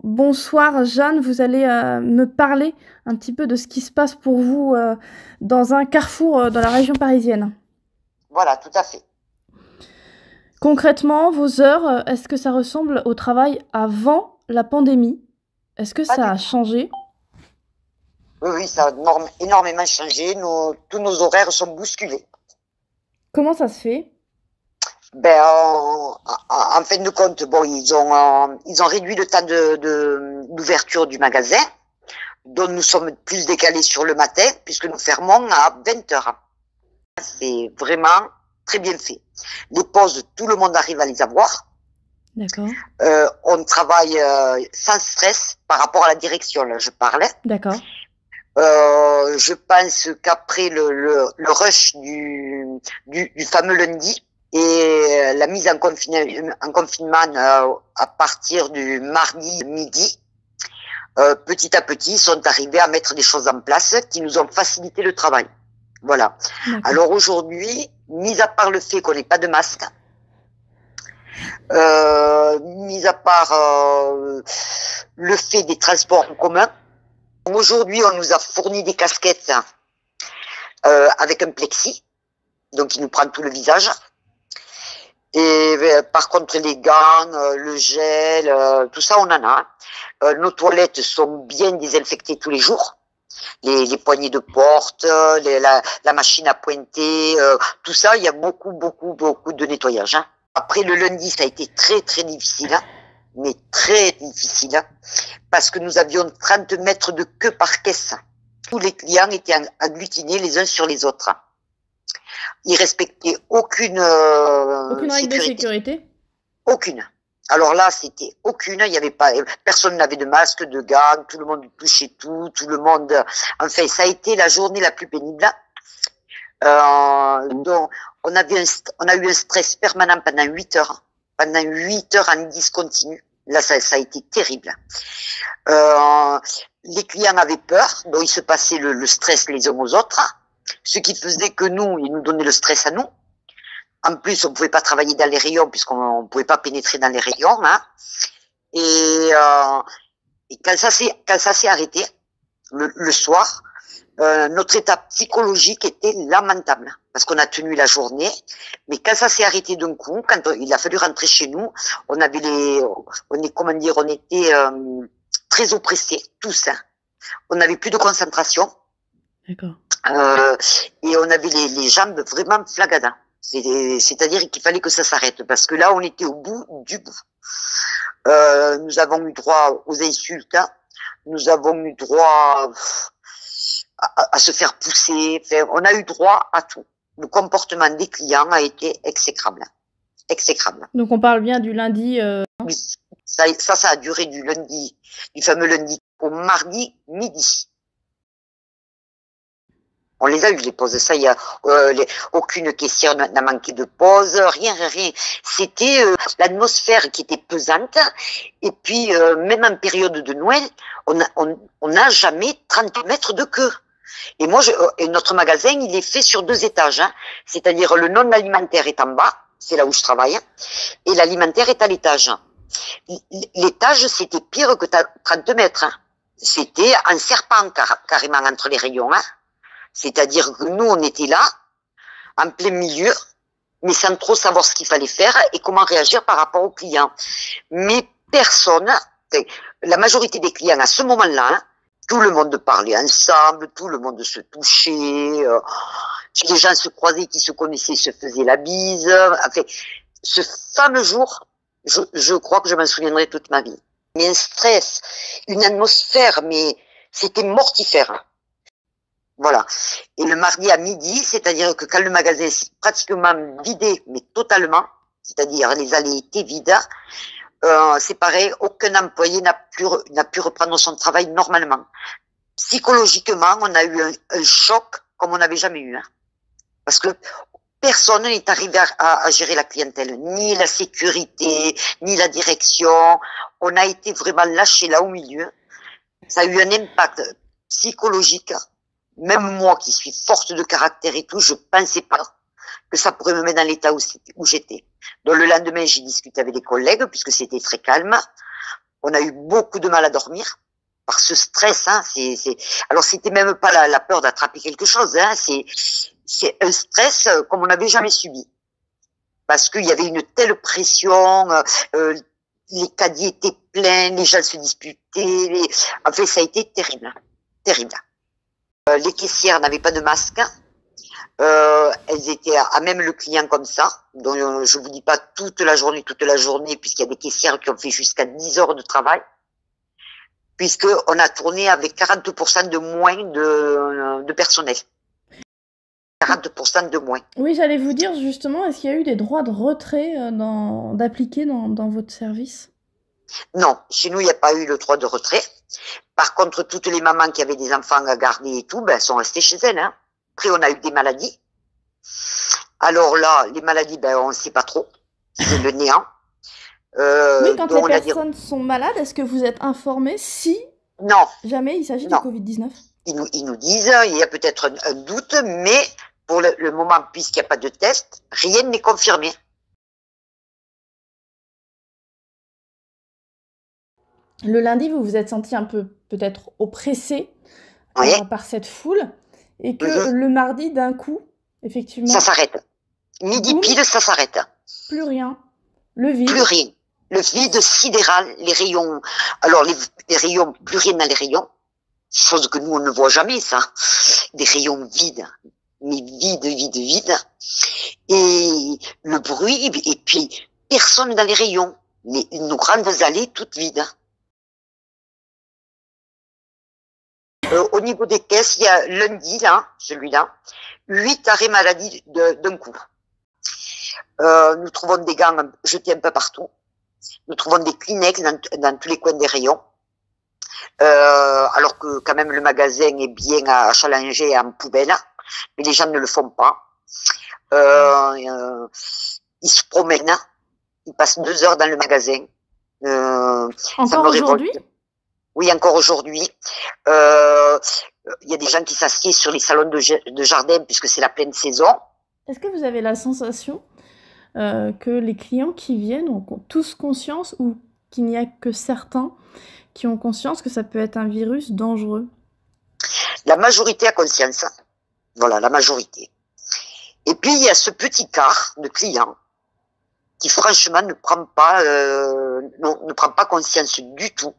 Bonsoir Jeanne, vous allez me parler un petit peu de ce qui se passe pour vous dans un carrefour dans la région parisienne. Voilà, tout à fait. Concrètement, vos heures, est-ce que ça ressemble au travail avant la pandémie? Est-ce que Pas ça du a tout. changé? Oui, oui, ça a énormément changé. Tous nos horaires sont bousculés. Comment ça se fait? Ben, en fin de compte, bon, ils ont réduit le temps d'ouverture du magasin, dont nous sommes plus décalés sur le matin, puisque nous fermons à 20 heures. C'est vraiment très bien fait. Les pauses, tout le monde arrive à les avoir. D'accord, On travaille sans stress par rapport à la direction, là, je parlais. d'accord. Je pense qu'après le rush du fameux lundi et la mise en confinement à partir du mardi midi, petit à petit, ils sont arrivés à mettre des choses en place qui nous ont facilité le travail. Voilà. D'accord. Alors aujourd'hui, mis à part le fait qu'on n'ait pas de masque, mis à part le fait des transports en commun, aujourd'hui, on nous a fourni des casquettes avec un plexi, donc il nous prend tout le visage. Et par contre, les gants, le gel, tout ça, on en a. Nos toilettes sont bien désinfectées tous les jours. Les poignées de porte, la machine à pointer, tout ça, il y a beaucoup de nettoyage. Hein. Après, le lundi, ça a été très, très difficile. Hein, mais très difficile. Hein, parce que nous avions 30 mètres de queue par caisse. Tous les clients étaient agglutinés les uns sur les autres. Ils respectaient aucune Aucune règle de sécurité? Aucune. Alors là, c'était aucune. Il y avait pas, personne n'avait de masque, de gants. Tout le monde touchait tout. Tout le monde. Enfin, ça a été la journée la plus pénible. Donc, on a eu un stress permanent pendant 8 heures. Pendant 8 heures en discontinu. Là, ça a été terrible. Les clients avaient peur, donc il se passait le stress les uns aux autres, ce qui faisait que ils nous donnaient le stress à nous. En plus, on ne pouvait pas travailler dans les rayons puisqu'on ne pouvait pas pénétrer dans les rayons. Hein. Et quand ça s'est arrêté, le soir, notre état psychologique était lamentable parce qu'on a tenu la journée. Mais quand ça s'est arrêté d'un coup, quand il a fallu rentrer chez nous, on était très oppressés tous. Hein. On n'avait plus de concentration. D'accord. Et on avait les jambes vraiment flagadas. C'est-à-dire qu'il fallait que ça s'arrête parce que là, on était au bout du bout. Nous avons eu droit aux insultes. Hein. Nous avons eu droit à se faire pousser. Enfin, on a eu droit à tout. Le comportement des clients a été exécrable. Exécrable. Donc on parle bien du lundi. Ça a duré du fameux lundi au mardi midi. On les a eu les pauses. Ça, il y a aucune question n'a manqué de pause, rien. C'était l'atmosphère qui était pesante. Et puis même en période de Noël, on n'a jamais 30 mètres de queue. Et et notre magasin, il est fait sur 2 étages. Hein. C'est-à-dire le non alimentaire est en bas, c'est là où je travaille, et l'alimentaire est à l'étage. L'étage, c'était pire que 30 mètres. Hein. C'était un serpent carrément entre les rayons. Hein. C'est-à-dire que nous, on était là, en plein milieu, mais sans trop savoir ce qu'il fallait faire et comment réagir par rapport aux clients. Mais personne, la majorité des clients à ce moment-là, hein, tout le monde parlait ensemble, tout le monde se touchait, les gens se croisaient, qui se connaissaient, se faisaient la bise. Enfin, ce fameux jour, je crois que je m'en souviendrai toute ma vie. Mais un stress, une atmosphère, mais c'était mortifère. Voilà. Et le mardi à midi, c'est-à-dire que quand le magasin s'est pratiquement vidé, mais totalement, c'est-à-dire les allées étaient vides, c'est pareil, aucun employé n'a pu reprendre son travail normalement. Psychologiquement, on a eu un choc comme on n'avait jamais eu. Hein. Parce que personne n'est arrivé à gérer la clientèle, ni la sécurité, ni la direction. On a été vraiment lâchés là au milieu. Ça a eu un impact psychologique. Même moi, qui suis forte de caractère et tout, je pensais pas que ça pourrait me mettre dans l'état où j'étais. Donc le lendemain, j'ai discuté avec des collègues, puisque c'était très calme. On a eu beaucoup de mal à dormir par ce stress. Hein, Alors, c'était même pas la peur d'attraper quelque chose. Hein, c'est un stress comme on n'avait jamais subi. Parce qu'il y avait une telle pression, les caddies étaient pleins, les gens se disputaient. Enfin, ça a été terrible. Terrible. Les caissières n'avaient pas de masque. Elles étaient à même le client comme ça. Donc, je vous dis pas toute la journée, puisqu'il y a des caissières qui ont fait jusqu'à 10 heures de travail. Puisqu'on a tourné avec 40% de moins de personnel. 40% de moins. Oui, j'allais vous dire justement, est-ce qu'il y a eu des droits de retrait d'appliquer dans votre service? Non, chez nous, il n'y a pas eu le droit de retrait. Par contre, toutes les mamans qui avaient des enfants à garder et tout, ben, sont restées chez elles. Hein. Après, on a eu des maladies. Alors là, les maladies, ben, on ne sait pas trop. C'est le néant. Oui, quand les personnes sont malades, est-ce que vous êtes informés si non. jamais il s'agit du Covid-19? Ils nous disent, il y a peut-être un doute, mais pour le moment, puisqu'il n'y a pas de test, rien n'est confirmé. Le lundi, vous vous êtes senti un peu peut-être oppressé par cette foule, et que le mardi, d'un coup, effectivement... Ça s'arrête. Midi pile, ça s'arrête. Plus rien. Le vide. Plus rien. Le vide sidéral, les rayons... Alors, les rayons, plus rien dans les rayons. Chose que nous, on ne voit jamais, ça. Des rayons vides. Mais vides. Et le bruit, et puis personne dans les rayons. Mais nos grandes allées, toutes vides. Au niveau des caisses, il y a lundi, là, celui-là, 8 arrêts maladie d'un coup. Nous trouvons des gants jetés un peu partout. Nous trouvons des Kleenex dans tous les coins des rayons. Alors que quand même le magasin est bien achalangé en poubelle, mais les gens ne le font pas. Ils se promènent, ils passent 2 heures dans le magasin. Encore aujourd'hui? Oui, encore aujourd'hui. Il y a des gens qui s'assiedent sur les salons de jardin puisque c'est la pleine saison. Est-ce que vous avez la sensation que les clients qui viennent ont tous conscience, ou qu'il n'y a que certains qui ont conscience que ça peut être un virus dangereux? La majorité a conscience. Voilà, la majorité. Et puis, il y a ce petit quart de clients qui, franchement, ne prend pas conscience du tout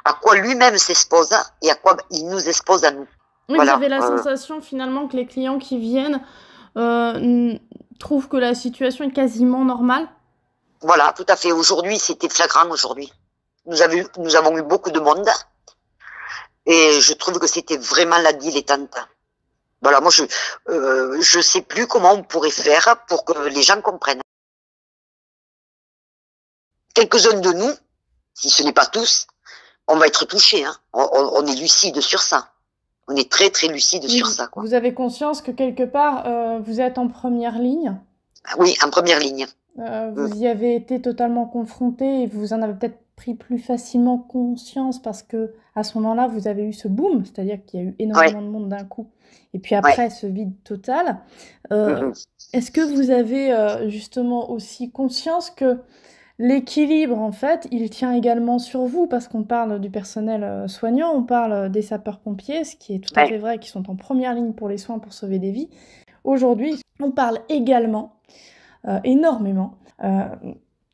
à quoi lui-même s'expose et à quoi il nous expose à nous. Oui, voilà. Vous avez la sensation, finalement, que les clients qui viennent trouvent que la situation est quasiment normale? Voilà, tout à fait. Aujourd'hui, c'était flagrant aujourd'hui. Nous avons eu beaucoup de monde et je trouve que c'était vraiment la dilettante. Voilà, moi je sais plus comment on pourrait faire pour que les gens comprennent. Quelques-uns de nous, si ce n'est pas tous, on va être touchés. Hein. On est lucide sur ça. On est très très lucide sur ça. Quoi. Vous avez conscience que quelque part vous êtes en première ligne? Oui, en première ligne. Vous y avez été totalement confronté et vous en avez peut-être pris plus facilement conscience parce que à ce moment-là, vous avez eu ce boom, c'est-à-dire qu'il y a eu énormément de monde d'un coup. Et puis après, ce vide total. Est-ce que vous avez justement aussi conscience que l'équilibre, en fait, il tient également sur vous, parce qu'on parle du personnel soignant, on parle des sapeurs-pompiers, ce qui est tout à fait vrai, qui sont en première ligne pour les soins, pour sauver des vies. Aujourd'hui, on parle également énormément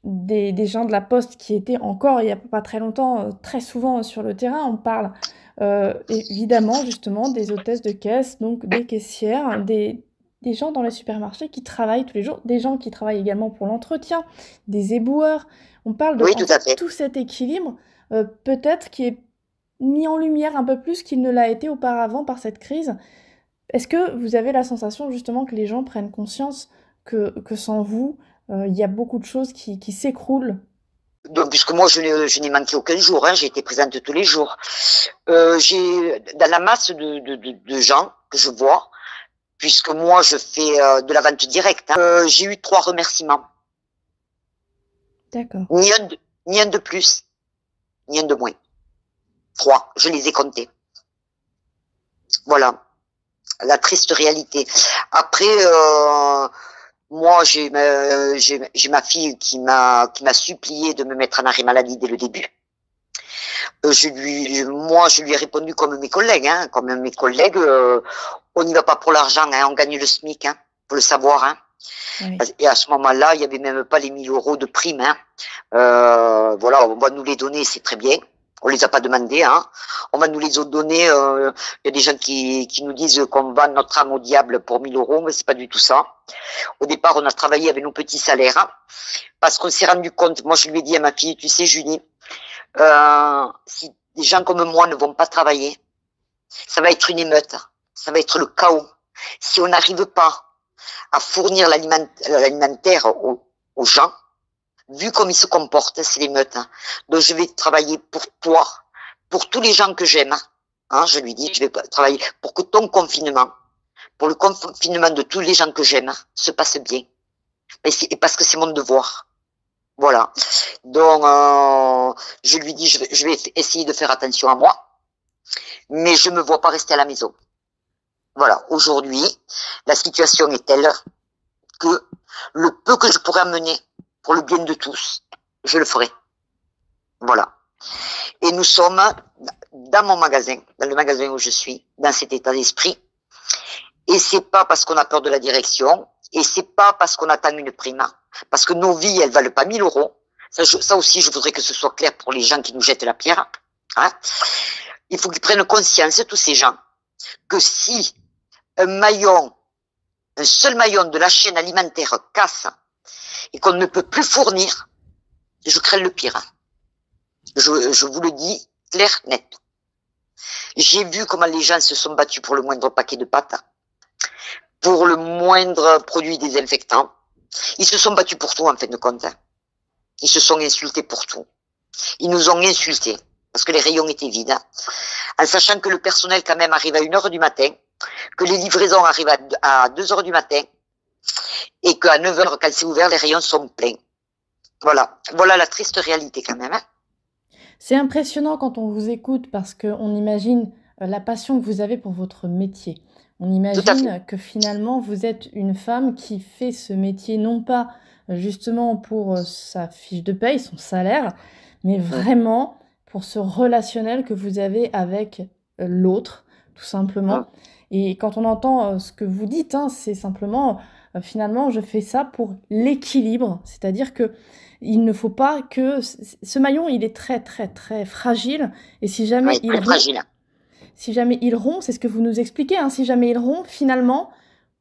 des gens de la Poste qui étaient encore, il n'y a pas très longtemps, très souvent sur le terrain. On parle évidemment justement des hôtesses de caisse, donc des caissières, des gens dans les supermarchés qui travaillent tous les jours, des gens qui travaillent également pour l'entretien, des éboueurs. On parle de tout cet équilibre, peut-être qui est mis en lumière un peu plus qu'il ne l'a été auparavant par cette crise. Est-ce que vous avez la sensation justement que les gens prennent conscience que sans vous, il y a beaucoup de choses qui s'écroulent? Donc, puisque moi, je n'ai manqué aucun jour, hein, j'ai été présente tous les jours. Dans la masse de gens que je vois, puisque moi, je fais de la vente directe, hein, j'ai eu 3 remerciements. D'accord. Ni un de plus, ni un de moins. 3, je les ai comptés. Voilà, la triste réalité. Après, moi, j'ai ma fille qui m'a supplié de me mettre en arrêt maladie dès le début. Moi, je lui ai répondu comme mes collègues, hein, comme mes collègues, on n'y va pas pour l'argent, hein, on gagne le SMIC, hein, faut le savoir, hein. Oui. Et à ce moment-là, il y avait même pas les 1000 euros de prime, hein. Voilà, on va nous les donner, c'est très bien. On les a pas demandés, hein. On va nous les donner. Il y a des gens qui nous disent qu'on vend notre âme au diable pour 1000 euros, mais c'est pas du tout ça. Au départ, on a travaillé avec nos petits salaires, hein, parce qu'on s'est rendu compte. Moi, je lui ai dit à ma fille, tu sais, Julie, si des gens comme moi ne vont pas travailler, ça va être une émeute, ça va être le chaos. Si on n'arrive pas à fournir l'alimentaire aux gens, vu comme ils se comportent, c'est l'émeute. Hein. Donc je vais travailler pour toi, pour tous les gens que j'aime. Hein, je lui dis, je vais travailler pour que ton confinement, pour le confinement de tous les gens que j'aime, se passe bien. Et parce que c'est mon devoir. Voilà. Donc je lui dis, je vais essayer de faire attention à moi, mais je me vois pas rester à la maison. Voilà. Aujourd'hui, la situation est telle que le peu que je pourrais amener pour le bien de tous, je le ferai. Voilà. Et nous sommes dans mon magasin, dans le magasin où je suis, dans cet état d'esprit. Et c'est pas parce qu'on a peur de la direction, et c'est pas parce qu'on attend une prime, parce que nos vies, elles valent pas 1000 euros. Ça aussi, je voudrais que ce soit clair pour les gens qui nous jettent la pierre. Hein. Il faut qu'ils prennent conscience, tous ces gens, que si un seul maillon de la chaîne alimentaire casse et qu'on ne peut plus fournir, je crains le pire. Je vous le dis clair, net. J'ai vu comment les gens se sont battus pour le moindre paquet de pâtes, pour le moindre produit désinfectant. Ils se sont battus pour tout, en fin de compte. Ils se sont insultés pour tout. Ils nous ont insultés parce que les rayons étaient vides, en sachant que le personnel quand même arrive à 1h du matin, que les livraisons arrivent à 2h du matin, et qu'à 9h, quand c'est ouvert, les rayons sont pleins. Voilà. Voilà la triste réalité quand même. Hein. C'est impressionnant quand on vous écoute parce qu'on imagine la passion que vous avez pour votre métier. On imagine que finalement, vous êtes une femme qui fait ce métier non pas justement pour sa fiche de paye, son salaire, mais vraiment pour ce relationnel que vous avez avec l'autre, tout simplement. Et quand on entend ce que vous dites, hein, c'est simplement, finalement, je fais ça pour l'équilibre. C'est-à-dire que il ne faut pas que... Ce maillon, il est très, très, très fragile. Et si jamais il rompt, si jamais il rompt, c'est ce que vous nous expliquez, hein, si jamais il rompt, finalement,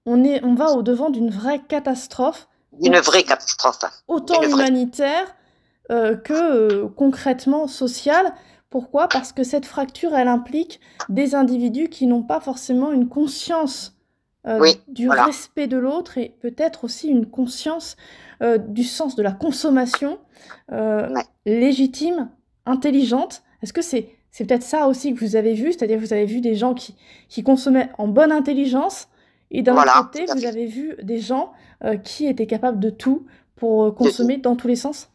on va au-devant d'une vraie catastrophe. Une vraie catastrophe. Autant humanitaire que concrètement sociale. Pourquoi ? Parce que cette fracture, elle implique des individus qui n'ont pas forcément une conscience du respect de l'autre et peut-être aussi une conscience du sens de la consommation légitime, intelligente. Est-ce que c'est peut-être ça aussi que vous avez vu ? C'est-à-dire que vous avez vu des gens qui consommaient en bonne intelligence et d'un autre côté, vous avez vu des gens qui étaient capables de tout pour consommer dans tous les sens ?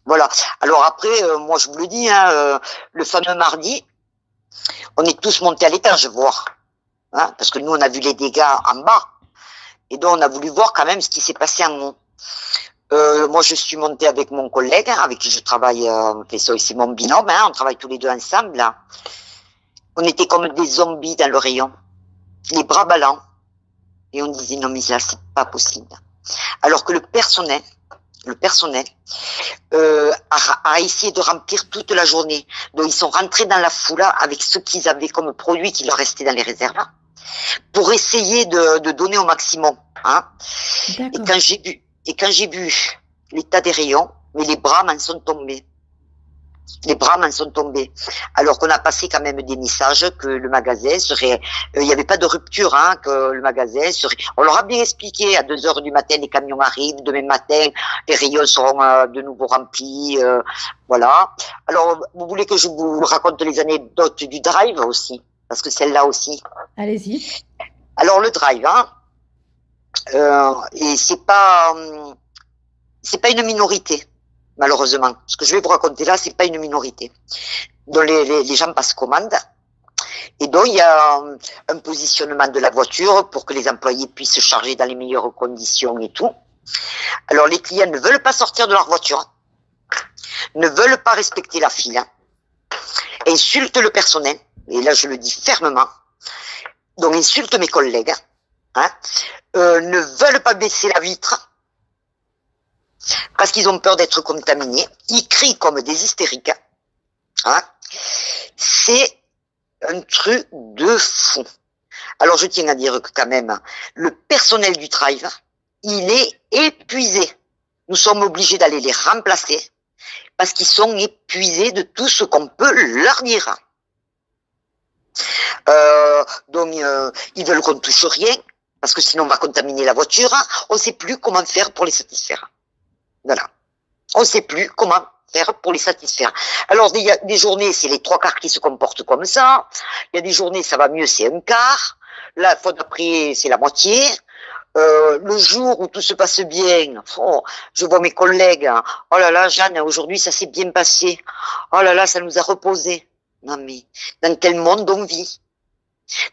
Voilà. Alors après, moi je vous le dis, hein, le fameux mardi, on est tous montés à l'étage voir, hein, parce que nous on a vu les dégâts en bas, et donc on a voulu voir quand même ce qui s'est passé en haut. Moi je suis montée avec mon collègue, hein, avec qui je travaille, c'est mon binôme, hein, on travaille tous les deux ensemble. Là. On était comme des zombies dans le rayon, les bras ballants, et on disait non mais là c'est pas possible. Alors que le personnel a essayé de remplir toute la journée. Donc ils sont rentrés dans la foule avec ce qu'ils avaient comme produit qui leur restait dans les réserves pour essayer de donner au maximum. Hein. Et quand j'ai vu l'état des rayons, mais les bras m'en sont tombés. Les bras m'en sont tombés. Alors qu'on a passé quand même des messages que le magasin serait... Il n'y avait pas de rupture, hein, que le magasin serait... On leur a bien expliqué, à 2h du matin, les camions arrivent, demain matin, les rayons seront de nouveau remplis, voilà. Alors, vous voulez que je vous raconte les anecdotes du drive aussi? Parce que celle-là aussi. Allez-y. Alors, le drive, hein, et c'est pas une minorité. Malheureusement, ce que je vais vous raconter là, c'est pas une minorité. Donc les gens passent commande, et donc il y a un positionnement de la voiture pour que les employés puissent se charger dans les meilleures conditions et tout. Alors les clients ne veulent pas sortir de leur voiture, ne veulent pas respecter la file. insultent le personnel, et là je le dis fermement, donc insultent mes collègues, hein, ne veulent pas baisser la vitre, parce qu'ils ont peur d'être contaminés, ils crient comme des hystériques, hein. C'est un truc de fou. Alors je tiens à dire que quand même, le personnel du Thrive, il est épuisé. Nous sommes obligés d'aller les remplacer parce qu'ils sont épuisés de tout ce qu'on peut leur dire. Donc ils veulent qu'on touche rien parce que sinon on va contaminer la voiture. On ne sait plus comment faire pour les satisfaire. Voilà. On ne sait plus comment faire pour les satisfaire. Alors, il y a des journées, c'est les 3/4 qui se comportent comme ça. Il y a des journées, ça va mieux, c'est 1/4. La fois d'après, c'est la moitié. Le jour où tout se passe bien, oh, je vois mes collègues, hein, oh là là, Jeanne, aujourd'hui, ça s'est bien passé. Oh là là, ça nous a reposé. Non mais, dans quel monde on vit?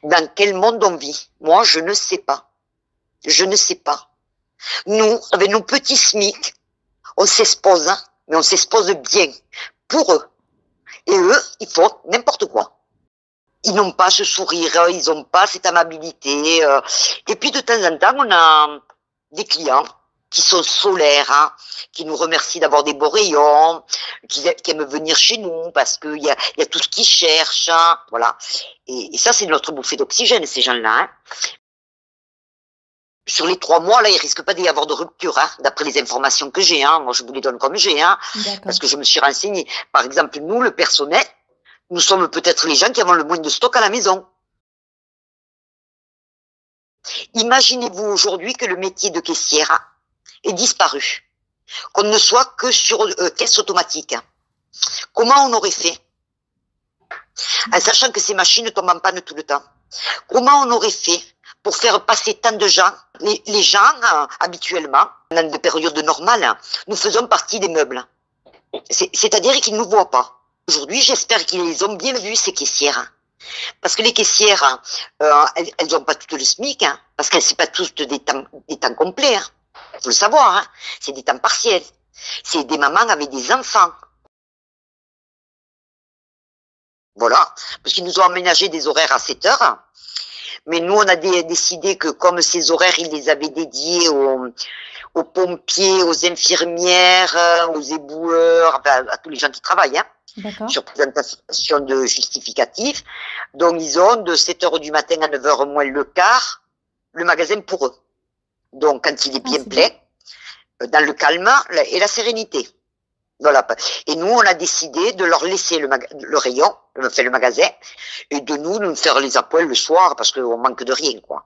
Dans quel monde on vit? Moi, je ne sais pas. Je ne sais pas. Nous, avec nos petits SMIC, on s'expose, hein, mais on s'expose bien pour eux. Et eux, ils font n'importe quoi. Ils n'ont pas ce sourire, ils n'ont pas cette amabilité. Et puis de temps en temps, on a des clients qui sont solaires, hein, qui nous remercient d'avoir des beaux rayons, qui aiment venir chez nous parce qu'il y a tout ce qu'ils cherchent. Hein, voilà. Et ça, c'est notre bouffée d'oxygène, ces gens-là. Hein. Sur les 3 mois, là, il risque pas d'y avoir de rupture, hein, d'après les informations que j'ai. Hein. Moi, je vous les donne comme j'ai, hein, parce que je me suis renseignée. Par exemple, nous, le personnel, nous sommes peut-être les gens qui avons le moins de stock à la maison. Imaginez-vous aujourd'hui que le métier de caissière ait disparu, qu'on ne soit que sur caisse automatique. Comment on aurait fait? En sachant que ces machines tombent en panne tout le temps. Comment on aurait fait pour faire passer tant de gens? Les gens, habituellement, dans des périodes normales, nous faisons partie des meubles. C'est-à-dire qu'ils ne nous voient pas. Aujourd'hui, j'espère qu'ils ont bien vu, ces caissières. Parce que les caissières, elles n'ont pas toutes le SMIC, hein, parce qu'elles ne sont pas toutes des temps complets. Hein. Faut le savoir, hein. C'est des temps partiels. C'est des mamans avec des enfants. Voilà, parce qu'ils nous ont aménagé des horaires à 7 heures. Mais nous, on a décidé que comme ces horaires, ils les avaient dédiés aux pompiers, aux infirmières, aux éboueurs, à tous les gens qui travaillent, hein, sur présentation de justificatifs. Donc, ils ont de 7 heures du matin à 9 heures moins le quart, le magasin pour eux. Donc, quand il est bien plein, dans le calme et la sérénité. Voilà. Et nous, on a décidé de leur laisser le rayon, le magasin, et de nous faire les appoils le soir, parce qu'on manque de rien, quoi.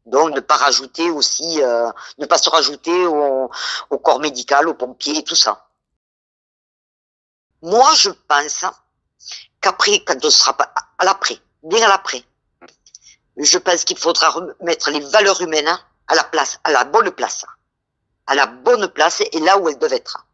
Donc, ne pas rajouter aussi, ne pas se rajouter au corps médical, aux pompiers et tout ça. Moi, je pense qu'après, quand on sera à l'après, bien à l'après, je pense qu'il faudra remettre les valeurs humaines à la place, à la bonne place et là où elles doivent être.